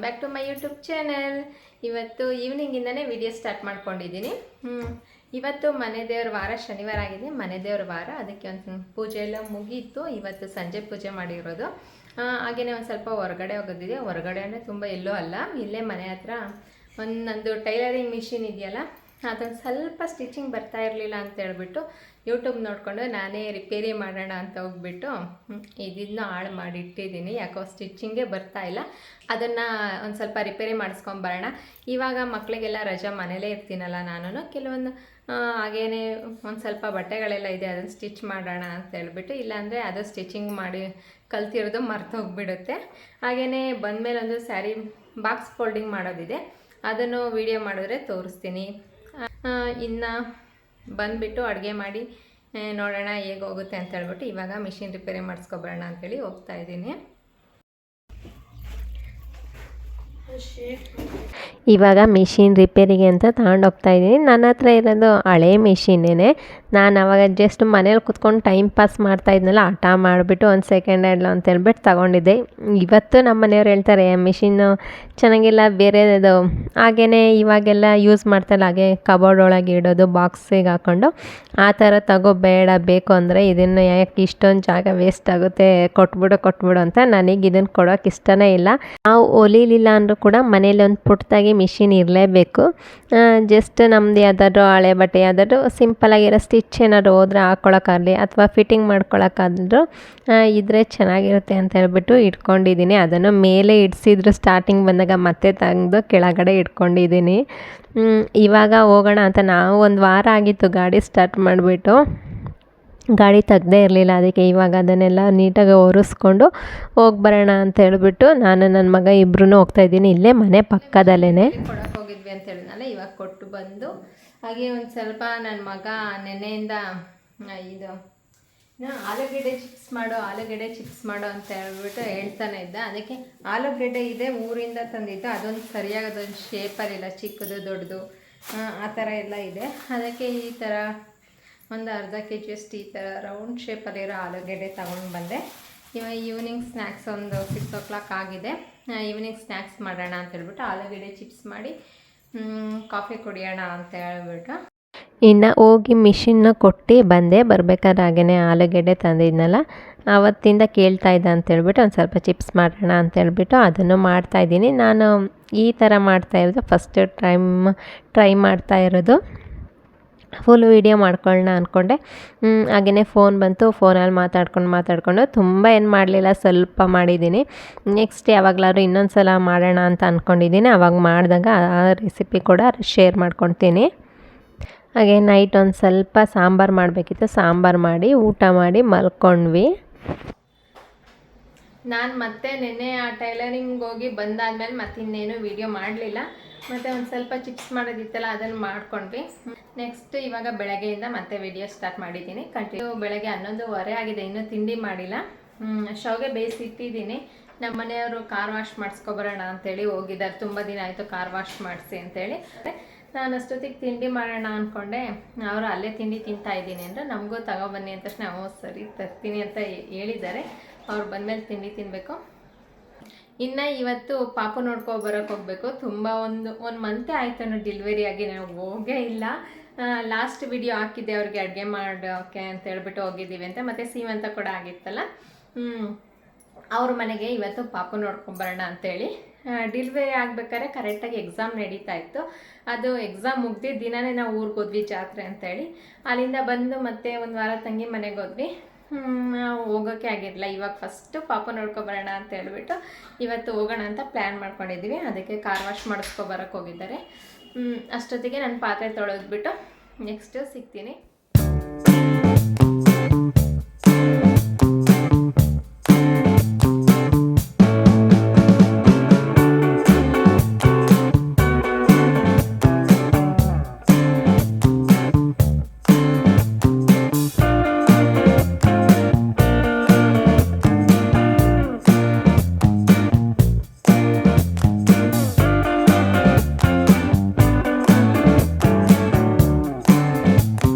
Back to my YouTube channel. ಇವತ್ತು ಈವ್ನಿಂಗಿಂದನೇ video start ಮಾಡ್ಕೊಂಡಿದ್ದೀನಿ. ಇವತ್ತು ಮನೆ ದೇವ್ರ ವಾರ, ಶನಿವಾರ ಆಗಿದೆ, ಮನೆ ದೇವ್ರ ವಾರ. ಅದಕ್ಕೆ ಒಂದು ಪೂಜೆ ಎಲ್ಲ ಮುಗೀತು. ಇವತ್ತು ಸಂಜೆ ಪೂಜೆ ಮಾಡಿರೋದು. ಹಾಗೆಯೇ ಒಂದು ಸ್ವಲ್ಪ ಹೊರಗಡೆ ಹೋಗೋದಿದೆ. ಹೊರಗಡೆ ಅಂದರೆ ತುಂಬ ಎಲ್ಲೂ ಅಲ್ಲ, ಇಲ್ಲೇ ಮನೆ ಹತ್ರ ನಂದು ಟೈಲರಿಂಗ್ ಮಿಷಿನ್ ಇದೆಯಲ್ಲ, ಅದೊಂದು ಸ್ವಲ್ಪ ಸ್ಟಿಚಿಂಗ್ ಬರ್ತಾ ಇರಲಿಲ್ಲ ಅಂತ ಹೇಳ್ಬಿಟ್ಟು ಯೂಟ್ಯೂಬ್ ನೋಡಿಕೊಂಡು ನಾನೇ ರಿಪೇರಿ ಮಾಡೋಣ ಅಂತ ಹೋಗ್ಬಿಟ್ಟು ಇದನ್ನು ಹಾಳು ಮಾಡಿಟ್ಟಿದ್ದೀನಿ. ಯಾಕೋ ಸ್ಟಿಚಿಂಗೇ ಬರ್ತಾ ಇಲ್ಲ. ಅದನ್ನು ಒಂದು ಸ್ವಲ್ಪ ರಿಪೇರಿ ಮಾಡಿಸ್ಕೊಂಬರೋಣ. ಇವಾಗ ಮಕ್ಕಳಿಗೆಲ್ಲ ರಜಾ, ಮನೇಲೇ ಇರ್ತೀನಲ್ಲ ನಾನು. ಕೆಲವೊಂದು ಹಾಗೇ ಒಂದು ಸ್ವಲ್ಪ ಬಟ್ಟೆಗಳೆಲ್ಲ ಇದೆ, ಅದನ್ನು ಸ್ಟಿಚ್ ಮಾಡೋಣ ಅಂತ ಹೇಳ್ಬಿಟ್ಟು. ಇಲ್ಲಾಂದರೆ ಅದು ಸ್ಟಿಚಿಂಗ್ ಮಾಡಿ ಕಲ್ತಿರೋದು ಮರ್ತು ಹೋಗ್ಬಿಡುತ್ತೆ. ಹಾಗೆಯೇ ಬಂದಮೇಲೆ ಒಂದು ಸ್ಯಾರಿ ಬಾಕ್ಸ್ ಫೋಲ್ಡಿಂಗ್ ಮಾಡೋದಿದೆ, ಅದನ್ನು ವಿಡಿಯೋ ಮಾಡಿದ್ರೆ ತೋರಿಸ್ತೀನಿ. ಇನ್ನು ಬಂದುಬಿಟ್ಟು ಅಡುಗೆ ಮಾಡಿ ನೋಡೋಣ ಹೇಗೆ ಹೋಗುತ್ತೆ ಅಂತ ಹೇಳ್ಬಿಟ್ಟು ಇವಾಗ ಮಿಷಿನ್ ರಿಪೇರಿ ಮಾಡಿಸ್ಕೊಬರೋಣ ಅಂಥೇಳಿ ಹೋಗ್ತಾ ಇದ್ದೀನಿ. ಇವಾಗ ಮಿಷಿನ್ ರಿಪೇರಿಗೆ ಅಂತ ತಗೊಂಡೋಗ್ತಾ ಇದ್ದೀನಿ. ನನ್ನ ಹತ್ರ ಇರೋದು ಹಳೆ ಮಿಷಿನ್ನೇ. ನಾನು ಅವಾಗ ಜಸ್ಟ್ ಮನೇಲಿ ಕುತ್ಕೊಂಡು ಟೈಮ್ ಪಾಸ್ ಮಾಡ್ತಾ ಇದ್ನಲ್ಲ, ಹಠ ಮಾಡಿಬಿಟ್ಟು ಒಂದು ಸೆಕೆಂಡ್ ಹ್ಯಾಂಡ್ಲು ಅಂತ ಹೇಳ್ಬಿಟ್ಟು ತಗೊಂಡಿದ್ದೆ. ಇವತ್ತು ನಮ್ಮ ಮನೆಯವ್ರು ಹೇಳ್ತಾರೆ ಮಿಷಿನ್ನು ಚೆನ್ನಾಗಿಲ್ಲ, ಬೇರೆದು ಹಾಗೇ ಇವಾಗೆಲ್ಲ ಯೂಸ್ ಮಾಡ್ತಾಯಿಲ್ಲ, ಹಾಗೆ ಕಬೋರ್ಡ್ ಒಳಗೆ ಇಡೋದು, ಬಾಕ್ಸಿಗೆ ಹಾಕ್ಕೊಂಡು ಆ ಥರ ತಗೋಬೇಡ, ಬೇಕು ಅಂದರೆ ಇದನ್ನು ಯಾಕೆ ಇಷ್ಟೊಂದು ಜಾಗ ವೇಸ್ಟ್ ಆಗುತ್ತೆ, ಕೊಟ್ಬಿಡು ಅಂತ. ನನಗೆ ಇದನ್ನು ಕೊಡೋಕೆ ಇಷ್ಟನೇ ಇಲ್ಲ. ನಾವು ಹೊಲಿಲಿಲ್ಲ ಅಂದರೂ ಕೂಡ ಮನೇಲಿ ಒಂದು ಪುಟ್ಟದಾಗಿ ಮಿಷಿನ್ ಇರಲೇಬೇಕು. ಜಸ್ಟ್ ನಮ್ಮದು ಯಾವ್ದಾದ್ರು ಹಳೆ ಬಟ್ಟೆ ಯಾವ್ದಾದ್ರು ಸಿಂಪಲಾಗಿರೋ ಸ್ಟಿಚ್ ಏನಾದ್ರು ಹೋದ್ರೆ ಹಾಕ್ಕೊಳಕ್ಕಾಗಲಿ ಅಥವಾ ಫಿಟ್ಟಿಂಗ್ ಮಾಡ್ಕೊಳಕ್ಕಾದ್ರೂ ಇದ್ರೆ ಚೆನ್ನಾಗಿರುತ್ತೆ ಅಂತ ಹೇಳ್ಬಿಟ್ಟು ಇಟ್ಕೊಂಡಿದ್ದೀನಿ. ಅದನ್ನು ಮೇಲೆ ಇಡಿಸಿದ್ರು ಸ್ಟಾರ್ಟಿಂಗ್ ಬಂದಾಗ ಮತ್ತೆ ತೆಗೆದು ಕೆಳಗಡೆ ಇಟ್ಕೊಂಡಿದ್ದೀನಿ. ಇವಾಗ ಹೋಗೋಣ ಅಂತ. ನಾವು ಒಂದು ವಾರ ಆಗಿತ್ತು ಗಾಡಿ ಸ್ಟಾರ್ಟ್ ಮಾಡಿಬಿಟ್ಟು, ಗಾಡಿ ತೆಗ್ದೇ ಇರಲಿಲ್ಲ. ಅದಕ್ಕೆ ಇವಾಗ ಅದನ್ನೆಲ್ಲ ನೀಟಾಗಿ ಒರೆಸ್ಕೊಂಡು ಹೋಗಿ ಬರೋಣ ಅಂತ ಹೇಳ್ಬಿಟ್ಟು ನಾನು ನನ್ನ ಮಗ ಇಬ್ಬರೂ ಹೋಗ್ತಾಯಿದ್ದೀನಿ. ಇಲ್ಲೇ ಮನೆ ಪಕ್ಕದಲ್ಲೇ ಕೊಡೋಕೆ ಹೋಗಿದ್ವಿ ಅಂತ ಹೇಳಿದ್ನಲ್ಲ, ಇವಾಗ ಕೊಟ್ಟು ಬಂದು ಹಾಗೆ ಒಂದು ಸ್ವಲ್ಪ ನನ್ನ ಮಗ ನೆನೆಯಿಂದ ಇದು ಆಲೂಗೆಡ್ಡೆ ಚಿಪ್ಸ್ ಮಾಡು ಅಂತ ಹೇಳ್ಬಿಟ್ಟು ಹೇಳ್ತಾನೆ ಇದ್ದ. ಅದಕ್ಕೆ ಆಲೂಗೆಡ್ಡೆ ಇದೆ, ಊರಿಂದ ತಂದಿದ್ದು, ಅದೊಂದು ಸರಿಯಾಗಿ ಅದೊಂದು ಶೇಪಲ್ಲಿಲ್ಲ, ಚಿಕ್ಕದು ದೊಡ್ಡದು ಆ ಥರ ಎಲ್ಲ ಇದೆ. ಅದಕ್ಕೆ ಈ ಥರ ಒಂದು ಅರ್ಧ kg ಅಷ್ಟು ಈ ಥರ ರೌಂಡ್ ಶೇಪಲ್ಲಿರೋ ಆಲೂಗೆಡ್ಡೆ ತಗೊಂಡು ಬಂದೆ. ಇವಾಗ ಈವ್ನಿಂಗ್ ಸ್ನ್ಯಾಕ್ಸ್ ಒಂದು 6 o'clock ಆಗಿದೆ. ಈವ್ನಿಂಗ್ ಸ್ನ್ಯಾಕ್ಸ್ ಮಾಡೋಣ ಅಂತ ಹೇಳ್ಬಿಟ್ಟು ಆಲೂಗೆಡ್ಡೆ ಚಿಪ್ಸ್ ಮಾಡಿ ಕಾಫಿ ಕುಡಿಯೋಣ ಅಂತ ಹೇಳ್ಬಿಟ್ಟು ಇನ್ನು ಹೋಗಿ ಮಿಷಿನ್ನ ಕೊಟ್ಟು ಬಂದೆ. ಬರಬೇಕಾದ್ರೆ ಹಾಗೇ ಆಲೂಗೆಡ್ಡೆ ತಂದಿದ್ನಲ್ಲ, ಆವತ್ತಿಂದ ಕೇಳ್ತಾ ಇದ್ದ ಅಂತೇಳ್ಬಿಟ್ಟು ಒಂದು ಸ್ವಲ್ಪ ಚಿಪ್ಸ್ ಮಾಡೋಣ ಅಂತ ಹೇಳ್ಬಿಟ್ಟು ಅದನ್ನು ಮಾಡ್ತಾಯಿದ್ದೀನಿ. ನಾನು ಈ ಥರ ಮಾಡ್ತಾಯಿರೋದು ಫಸ್ಟ್ ಟ್ರೈ ಮಾಡ್ತಾ ಇರೋದು. ಫುಲ್ ವೀಡಿಯೋ ಮಾಡ್ಕೊಳ್ಳೋಣ ಅಂದ್ಕೊಂಡೆ. ಹಾಗೆಯೇ ಫೋನ್ ಬಂತು, ಫೋನಲ್ಲಿ ಮಾತಾಡ್ಕೊಂಡು ತುಂಬ ಏನು ಮಾಡಲಿಲ್ಲ, ಸ್ವಲ್ಪ ಮಾಡಿದ್ದೀನಿ. ನೆಕ್ಸ್ಟ್ ಯಾವಾಗಲಾದ್ರೂ ಇನ್ನೊಂದು ಸಲ ಮಾಡೋಣ ಅಂತ ಅಂದ್ಕೊಂಡಿದ್ದೀನಿ. ಆವಾಗ ಮಾಡಿದಾಗ ಆ ರೆಸಿಪಿ ಕೂಡ ಶೇರ್ ಮಾಡ್ಕೊತೀನಿ. ಹಾಗೆ ನೈಟ್ ಒಂದು ಸ್ವಲ್ಪ ಸಾಂಬಾರು ಮಾಡಬೇಕಿತ್ತು, ಸಾಂಬಾರು ಮಾಡಿ ಊಟ ಮಾಡಿ ಮಲ್ಕೊಂಡ್ವಿ. ನಾನು ಮತ್ತೆ ನೆನ್ನೆ ಆ ಟೈಲರಿಂಗ್ ಹೋಗಿ ಬಂದಾದ್ಮೇಲೆ ಮತ್ತೆ ಇನ್ನೇನು ವೀಡಿಯೋ ಮಾಡಲಿಲ್ಲ. ಮತ್ತು ಒಂದು ಸ್ವಲ್ಪ ಚಿಪ್ಸ್ ಮಾಡೋದಿತ್ತಲ್ಲ, ಅದನ್ನು ಮಾಡ್ಕೊಂಡ್ವಿ. ನೆಕ್ಸ್ಟ್ ಇವಾಗ ಬೆಳಗ್ಗೆಯಿಂದ ಮತ್ತೆ ವಿಡಿಯೋ ಸ್ಟಾರ್ಟ್ ಮಾಡಿದ್ದೀನಿ. ಕಂಟಿನ್ಯೂ ಬೆಳಗ್ಗೆ 11:15 ಆಗಿದೆ, ಇನ್ನೂ ತಿಂಡಿ ಮಾಡಿಲ್ಲ. ಶಾವಿಗೆ ಬೇಯಿಸಿಟ್ಟಿದ್ದೀನಿ. ನಮ್ಮ ಮನೆಯವರು ಕಾರ್ ವಾಶ್ ಮಾಡಿಸ್ಕೊಬರೋಣ ಅಂತೇಳಿ ಹೋಗಿದ್ದಾರೆ. ತುಂಬ ದಿನ ಆಯಿತು ಕಾರ್ ವಾಶ್ ಮಾಡಿಸಿ ಅಂತೇಳಿ. ನಾನು ಅಷ್ಟೊತ್ತಿಗೆ ತಿಂಡಿ ಮಾಡೋಣ ಅಂದ್ಕೊಂಡೆ. ಅವರು ಅಲ್ಲೇ ತಿಂಡಿ ತಿಂತಾ ಇದ್ದೀನಿ ಅಂದರೆ ನಮಗೂ ತಗೊಬನ್ನಿ ಅಂತ ತಕ್ಷಣ ಸರಿ ತರ್ತೀನಿ ಅಂತ ಹೇಳಿದ್ದಾರೆ. ಅವ್ರು ಬಂದಮೇಲೆ ತಿಂಡಿ ತಿನ್ನಬೇಕು. ಇನ್ನು ಇವತ್ತು ಪಾಪು ಬರೋಕ್ಕೆ ಹೋಗಬೇಕು. ತುಂಬ ಒಂದು ಮಂತೆ ಆಯಿತು ಡೆಲಿವರಿ ಆಗಿ, ನಾವು ಹೋಗೇ ಇಲ್ಲ. ಲಾಸ್ಟ್ ವಿಡಿಯೋ ಹಾಕಿದ್ದೆ ಅವ್ರಿಗೆ ಅಡುಗೆ ಮಾಡೋಕ್ಕೆ ಅಂತ ಹೇಳ್ಬಿಟ್ಟು ಹೋಗಿದ್ದೀವಿ ಅಂತ. ಮತ್ತು ಸೀಮಂತ ಕೂಡ ಆಗಿತ್ತಲ್ಲ, ಅವ್ರ ಮನೆಗೆ ಇವತ್ತು ಪಾಪು ನೋಡ್ಕೊಂಬರೋಣ ಅಂಥೇಳಿ. ಡೆಲಿವರಿ ಆಗಬೇಕಾದ್ರೆ ಕರೆಕ್ಟಾಗಿ ಎಕ್ಸಾಮ್ ನಡೀತಾ ಇತ್ತು. ಅದು ಎಕ್ಸಾಮ್ ಮುಗ್ದಿದ್ದ ದಿನವೇ ನಾವು ಊರಿಗೆ ಹೋದ್ವಿ, ಜಾತ್ರೆ ಅಂತೇಳಿ. ಅಲ್ಲಿಂದ ಬಂದು ಮತ್ತೆ ಒಂದು ವಾರ ತಂಗಿ ಮನೆಗೆ ಹೋದ್ವಿ. ಹೋಗೋಕ್ಕೆ ಆಗಿರಲಿಲ್ಲ. ಇವಾಗ ಫಸ್ಟು ಪಾಪ ನೋಡ್ಕೊಬರೋಣ ಅಂತ ಹೇಳ್ಬಿಟ್ಟು ಇವತ್ತು ಹೋಗೋಣ ಅಂತ ಪ್ಲ್ಯಾನ್ ಮಾಡ್ಕೊಂಡಿದ್ದೀವಿ. ಅದಕ್ಕೆ ಕಾರ್ ವಾಶ್ ಮಾಡಿಸ್ಕೊಬರೋಕ್ಕೆ ಹೋಗಿದ್ದಾರೆ. ಅಷ್ಟೊತ್ತಿಗೆ ನಾನು ಪಾತ್ರೆ ತೊಳೆದ್ಬಿಟ್ಟು ನೆಕ್ಸ್ಟು ಸಿಗ್ತೀನಿ.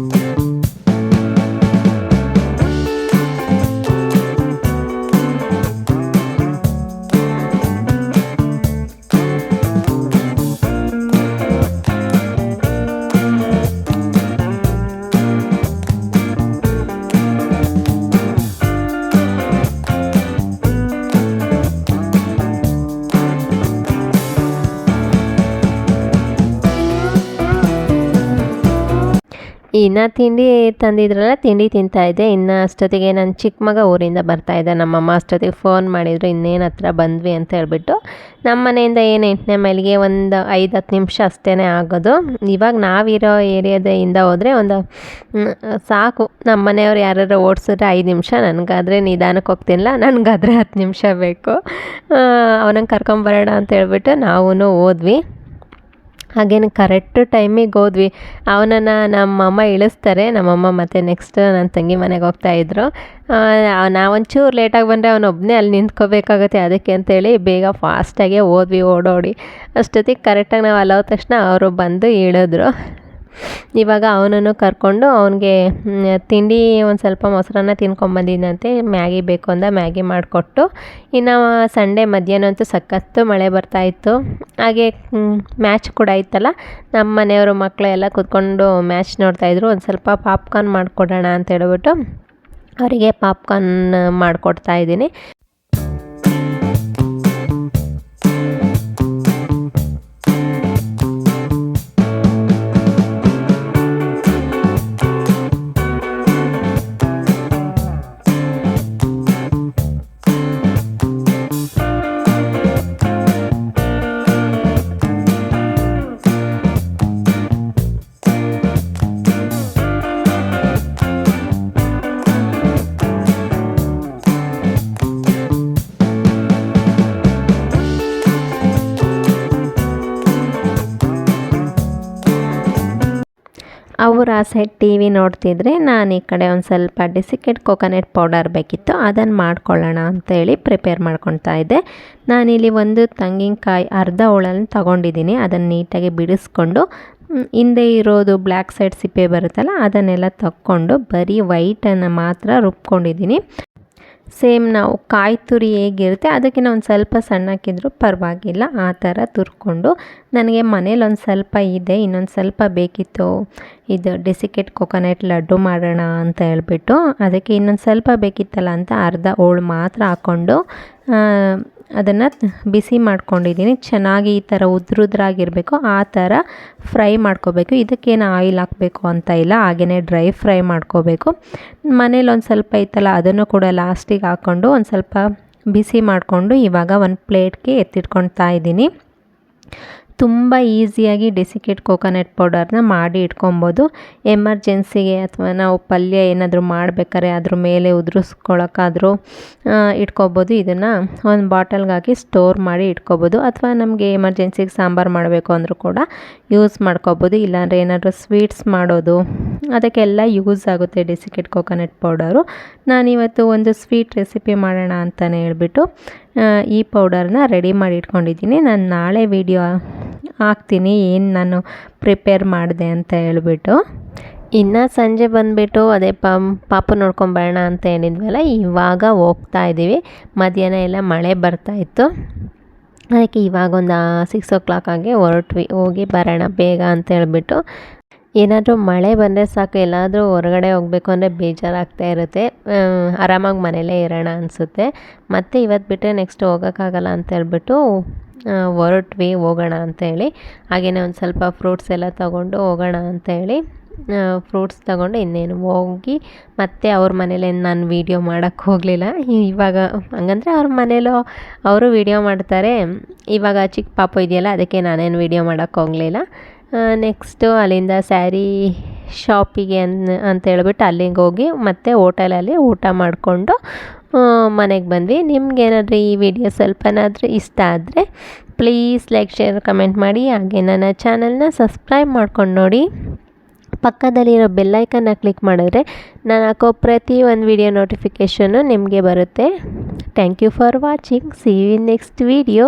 ಇನ್ನು ತಿಂಡಿ ತಂದಿದ್ರಲ್ಲ, ತಿಂಡಿ ತಿಂತಾಯಿದ್ದೆ. ಇನ್ನು ಅಷ್ಟೊತ್ತಿಗೆ ನನ್ನ ಚಿಕ್ಕ ಮಗ ಊರಿಂದ ಬರ್ತಾಯಿದ್ದ. ನಮ್ಮಮ್ಮ ಅಷ್ಟೊತ್ತಿಗೆ ಫೋನ್ ಮಾಡಿದರು, ಇನ್ನೇನು ಹತ್ರ ಬಂದ್ವಿ ಅಂತ ಹೇಳ್ಬಿಟ್ಟು. ನಮ್ಮ ಮನೆಯಿಂದ ಏನು 8ನೇ ಮೈಲಿಗೆ ಒಂದು 5-10 ನಿಮಿಷ ಅಷ್ಟೇ ಆಗೋದು. ಇವಾಗ ನಾವಿರೋ ಏರಿಯಾದಿಂದ ಹೋದರೆ ಒಂದು ಸಾಕು. ನಮ್ಮ ಮನೆಯವ್ರು ಯಾರು ಓಡಿಸಿದ್ರೆ 5 ನಿಮಿಷ, ನನಗಾದರೆ ನಿಧಾನಕ್ಕೆ ಹೋಗ್ತೀನಿಲ್ಲ, ನನಗಾದರೆ 10 ನಿಮಿಷ ಬೇಕು. ಅವನನ್ನು ಕರ್ಕೊಂಬರೋಣ ಅಂತ ಹೇಳ್ಬಿಟ್ಟು ನಾವು ಹೋದ್ವಿ. ಹಾಗೇನು ಕರೆಕ್ಟ್ ಟೈಮಿಗೆ ಹೋದ್ವಿ. ಅವನನ್ನು ನಮ್ಮಮ್ಮ ಇಳಿಸ್ತಾರೆ. ನಮ್ಮಮ್ಮ ಮತ್ತು ನೆಕ್ಸ್ಟ್ ನನ್ನ ತಂಗಿ ಮನೆಗೆ ಹೋಗ್ತಾಯಿದ್ರು. ನಾವೊಂಚೂರು ಲೇಟಾಗಿ ಬಂದರೆ ಅವನೊಬ್ಬನೇ ಅಲ್ಲಿ ನಿಂತ್ಕೋಬೇಕಾಗುತ್ತೆ. ಅದಕ್ಕೆ ಅಂತೇಳಿ ಬೇಗ ಫಾಸ್ಟಾಗೆ ಹೋದ್ವಿ ಓಡೋಡಿ. ಅಷ್ಟೊತ್ತಿಗೆ ಕರೆಕ್ಟಾಗಿ ನಾವು ಅಲ್ಲಿ ಹೋದ ತಕ್ಷಣ ಅವರು ಬಂದು ಇಳಿದ್ರು. ಇವಾಗ ಅವನನ್ನು ಕರ್ಕೊಂಡು ಅವನಿಗೆ ತಿಂಡಿ ಒಂದು ಸ್ವಲ್ಪ ಮೊಸರನ್ನ ತಿನ್ಕೊಂಬಂದಿದ್ದಂತೆ. ಮ್ಯಾಗಿ ಬೇಕು ಅಂದ ಮ್ಯಾಗಿ ಮಾಡಿಕೊಟ್ಟು, ಇನ್ನು ಸಂಡೇ ಮಧ್ಯಾಹ್ನ ಅಂತೂ ಸಖತ್ತು ಮಳೆ ಬರ್ತಾಯಿತ್ತು. ಹಾಗೆ ಮ್ಯಾಚ್ ಕೂಡ ಇತ್ತಲ್ಲ, ನಮ್ಮ ಮನೆಯವರು ಮಕ್ಕಳು ಎಲ್ಲ ಕೂತ್ಕೊಂಡು ಮ್ಯಾಚ್ ನೋಡ್ತಾಯಿದ್ರು. ಒಂದು ಸ್ವಲ್ಪ ಪಾಪ್ಕಾರ್ನ್ ಮಾಡಿಕೊಡೋಣ ಅಂತ ಹೇಳ್ಬಿಟ್ಟು ಅವರಿಗೆ ಪಾಪ್ಕಾರ್ನ್ ಮಾಡಿಕೊಡ್ತಾಯಿದ್ದೀನಿ. ಅವ್ರು ಆ ಸೈಡ್ ಟಿ ವಿ ನೋಡ್ತಿದ್ರೆ, ನಾನು ಈ ಕಡೆ ಒಂದು ಸ್ವಲ್ಪ ಡೆಸಿಕೇಟ್ ಕೋಕೋನಟ್ ಪೌಡರ್ ಬೇಕಿತ್ತು, ಅದನ್ನು ಮಾಡ್ಕೊಳ್ಳೋಣ ಅಂತೇಳಿ ಪ್ರಿಪೇರ್ ಮಾಡ್ಕೊತಾ ಇದ್ದೆ. ನಾನಿಲ್ಲಿ ಒಂದು ತೆಂಗಿನಕಾಯಿ ಅರ್ಧ ಹೋಳನ್ನು ತೊಗೊಂಡಿದ್ದೀನಿ. ಅದನ್ನು ನೀಟಾಗಿ ಬಿಡಿಸ್ಕೊಂಡು ಹಿಂದೆ ಇರೋದು ಬ್ಲ್ಯಾಕ್ ಸೈಡ್ ಸಿಪ್ಪೆ ಬರುತ್ತಲ್ಲ, ಅದನ್ನೆಲ್ಲ ತಕ್ಕೊಂಡು ಬರೀ ವೈಟನ್ನು ಮಾತ್ರ ರುಬ್ಕೊಂಡಿದ್ದೀನಿ. ಸೇಮ್ ನಾವು ಕಾಯಿ ತುರಿ ಹೇಗಿರುತ್ತೆ ಅದಕ್ಕಿಂತ ಒಂದು ಸ್ವಲ್ಪ ಸಣ್ಣಕ್ಕಿದ್ರೂ ಪರವಾಗಿಲ್ಲ, ಆ ಥರ ತುರ್ಕೊಂಡು. ನನಗೆ ಮನೇಲಿ ಒಂದು ಸ್ವಲ್ಪ ಇದೆ, ಇನ್ನೊಂದು ಸ್ವಲ್ಪ ಬೇಕಿತ್ತು ಇದು ಡೆಸಿಕೇಟ್ ಕೋಕೋನಟ್ ಲಡ್ಡು ಮಾಡೋಣ ಅಂತ ಹೇಳ್ಬಿಟ್ಟು. ಅದಕ್ಕೆ ಇನ್ನೊಂದು ಸ್ವಲ್ಪ ಬೇಕಿತ್ತಲ್ಲ ಅಂತ ಅರ್ಧ ಹೋಳು ಮಾತ್ರ ಹಾಕ್ಕೊಂಡು ಅದನ್ನು ಬಿಸಿ ಮಾಡ್ಕೊಂಡಿದ್ದೀನಿ. ಚೆನ್ನಾಗಿ ಈ ಥರ ಉದ್ರುದ್ರಾಗಿರಬೇಕು, ಆ ಥರ ಫ್ರೈ ಮಾಡ್ಕೋಬೇಕು. ಇದಕ್ಕೇನು ಆಯಿಲ್ ಹಾಕಬೇಕು ಅಂತ ಇಲ್ಲ, ಹಾಗೆಯೇ ಡ್ರೈ ಫ್ರೈ ಮಾಡ್ಕೋಬೇಕು. ಮನೇಲಿ ಒಂದು ಸ್ವಲ್ಪ ಇತ್ತಲ್ಲ, ಅದನ್ನು ಕೂಡ ಲಾಸ್ಟಿಗೆ ಹಾಕ್ಕೊಂಡು ಒಂದು ಸ್ವಲ್ಪ ಬಿಸಿ ಮಾಡಿಕೊಂಡು ಇವಾಗ ಒಂದು ಪ್ಲೇಟ್ಗೆ ಎತ್ತಿಟ್ಕೊಳ್ತಾ ಇದ್ದೀನಿ. ತುಂಬ ಈಸಿಯಾಗಿ ಡೆಸಿಕೇಟ್ ಕೋಕೋನಟ್ ಪೌಡರ್ನ ಮಾಡಿ ಇಟ್ಕೊಬೋದು. ಎಮರ್ಜೆನ್ಸಿಗೆ ಅಥವಾ ನಾವು ಪಲ್ಯ ಏನಾದರೂ ಮಾಡಬೇಕಾದ್ರೆ ಅದ್ರ ಮೇಲೆ ಉದುರಿಸ್ಕೊಳಕ್ಕಾದರೂ ಇಟ್ಕೊಬೋದು. ಇದನ್ನು ಒಂದು ಬಾಟಲ್ಗೆ ಹಾಕಿ ಸ್ಟೋರ್ ಮಾಡಿ ಇಟ್ಕೊಬೋದು. ಅಥವಾ ನಮಗೆ ಎಮರ್ಜೆನ್ಸಿಗೆ ಸಾಂಬಾರು ಮಾಡಬೇಕು ಅಂದರೂ ಕೂಡ ಯೂಸ್ ಮಾಡ್ಕೊಬೋದು. ಇಲ್ಲಾಂದರೆ ಏನಾದರೂ ಸ್ವೀಟ್ಸ್ ಮಾಡೋದು ಅದಕ್ಕೆಲ್ಲ ಯೂಸ್ ಆಗುತ್ತೆ ಡೆಸಿಕೇಟ್ ಕೋಕೋನಟ್ ಪೌಡರು. ನಾನಿವತ್ತು ಒಂದು ಸ್ವೀಟ್ ರೆಸಿಪಿ ಮಾಡೋಣ ಅಂತಲೇ ಹೇಳ್ಬಿಟ್ಟು ಈ ಪೌಡರ್ನ ರೆಡಿ ಮಾಡಿ ಇಟ್ಕೊಂಡಿದ್ದೀನಿ. ನಾನು ನಾಳೆ ವಿಡಿಯೋ ಹಾಕ್ತೀನಿ ಏನು ನಾನು ಪ್ರಿಪೇರ್ ಮಾಡಿದೆ ಅಂತ ಹೇಳ್ಬಿಟ್ಟು. ಇನ್ನು ಸಂಜೆ ಬಂದುಬಿಟ್ಟು ಅದೇ ಪಾಪು ನೋಡ್ಕೊಂಬರೋಣ ಅಂತ ಹೇಳಿದ್ವಲ್ಲ, ಇವಾಗ ಹೋಗ್ತಾ ಇದ್ದೀವಿ. ಮಧ್ಯಾಹ್ನ ಎಲ್ಲ ಮಳೆ ಬರ್ತಾಯಿತ್ತು, ಅದಕ್ಕೆ ಇವಾಗ ಒಂದು 6 o'clock ಆಗಿ ಹೊರಟ್ವಿ. ಹೋಗಿ ಬರೋಣ ಬೇಗ ಅಂತ ಹೇಳ್ಬಿಟ್ಟು. ಏನಾದರೂ ಮಳೆ ಬಂದರೆ ಸಾಕು, ಎಲ್ಲಾದರೂ ಹೊರಗಡೆ ಹೋಗಬೇಕು ಅಂದರೆ ಬೇಜಾರಾಗ್ತಾ ಇರುತ್ತೆ. ಆರಾಮಾಗಿ ಮನೇಲೇ ಇರೋಣ ಅನಿಸುತ್ತೆ. ಮತ್ತು ಇವತ್ತು ಬಿಟ್ಟರೆ ನೆಕ್ಸ್ಟ್ ಹೋಗೋಕ್ಕಾಗಲ್ಲ ಅಂತ ಹೇಳ್ಬಿಟ್ಟು ಹೊರಟ್ವಿ, ಹೋಗೋಣ ಅಂತೇಳಿ. ಹಾಗೆಯೇ ಒಂದು ಸ್ವಲ್ಪ ಫ್ರೂಟ್ಸ್ ಎಲ್ಲ ತೊಗೊಂಡು ಹೋಗೋಣ ಅಂತೇಳಿ ಫ್ರೂಟ್ಸ್ ತೊಗೊಂಡು ಇನ್ನೇನು ಹೋಗಿ ಮತ್ತೆ ಅವ್ರ ಮನೇಲಿ ನಾನು ವೀಡಿಯೋ ಮಾಡೋಕ್ಕೆ ಹೋಗಲಿಲ್ಲ. ಇವಾಗ ಹಂಗಂದರೆ ಅವ್ರ ಮನೇಲೂ ಅವರು ವೀಡಿಯೋ ಮಾಡ್ತಾರೆ. ಇವಾಗ ಚಿಕ್ಕ ಪಾಪು ಇದೆಯಲ್ಲ, ಅದಕ್ಕೆ ನಾನೇನು ವೀಡಿಯೋ ಮಾಡೋಕ್ಕೆ ಹೋಗಲಿಲ್ಲ. ನೆಕ್ಸ್ಟು ಅಲ್ಲಿಂದ ಸ್ಯಾರಿ ಶಾಪಿಗೆ ಅಂತೇಳ್ಬಿಟ್ಟು ಅಲ್ಲಿಗೆ ಹೋಗಿ ಮತ್ತೆ ಹೋಟೆಲಲ್ಲಿ ಊಟ ಮಾಡಿಕೊಂಡು ಮನೆಗೆ ಬಂದ್ವಿ. ನಿಮ್ಗೇನಾದರೂ ಈ ವಿಡಿಯೋ ಸ್ವಲ್ಪನಾದರೂ ಇಷ್ಟ ಆದರೆ ಪ್ಲೀಸ್ ಲೈಕ್, ಶೇರ್, ಕಮೆಂಟ್ ಮಾಡಿ. ಹಾಗೆ ನನ್ನ ಚಾನಲ್ನ ಸಬ್ಸ್ಕ್ರೈಬ್ ಮಾಡ್ಕೊಂಡು ನೋಡಿ. ಪಕ್ಕದಲ್ಲಿರೋ ಬೆಲ್ಲೈಕನ್ನ ಕ್ಲಿಕ್ ಮಾಡಿದ್ರೆ ನಾನು ಹಾಕೋ ಪ್ರತಿ ಒಂದು ವಿಡಿಯೋ ನೋಟಿಫಿಕೇಷನ್ನು ನಿಮಗೆ ಬರುತ್ತೆ. Thank you for watching. See you in next video.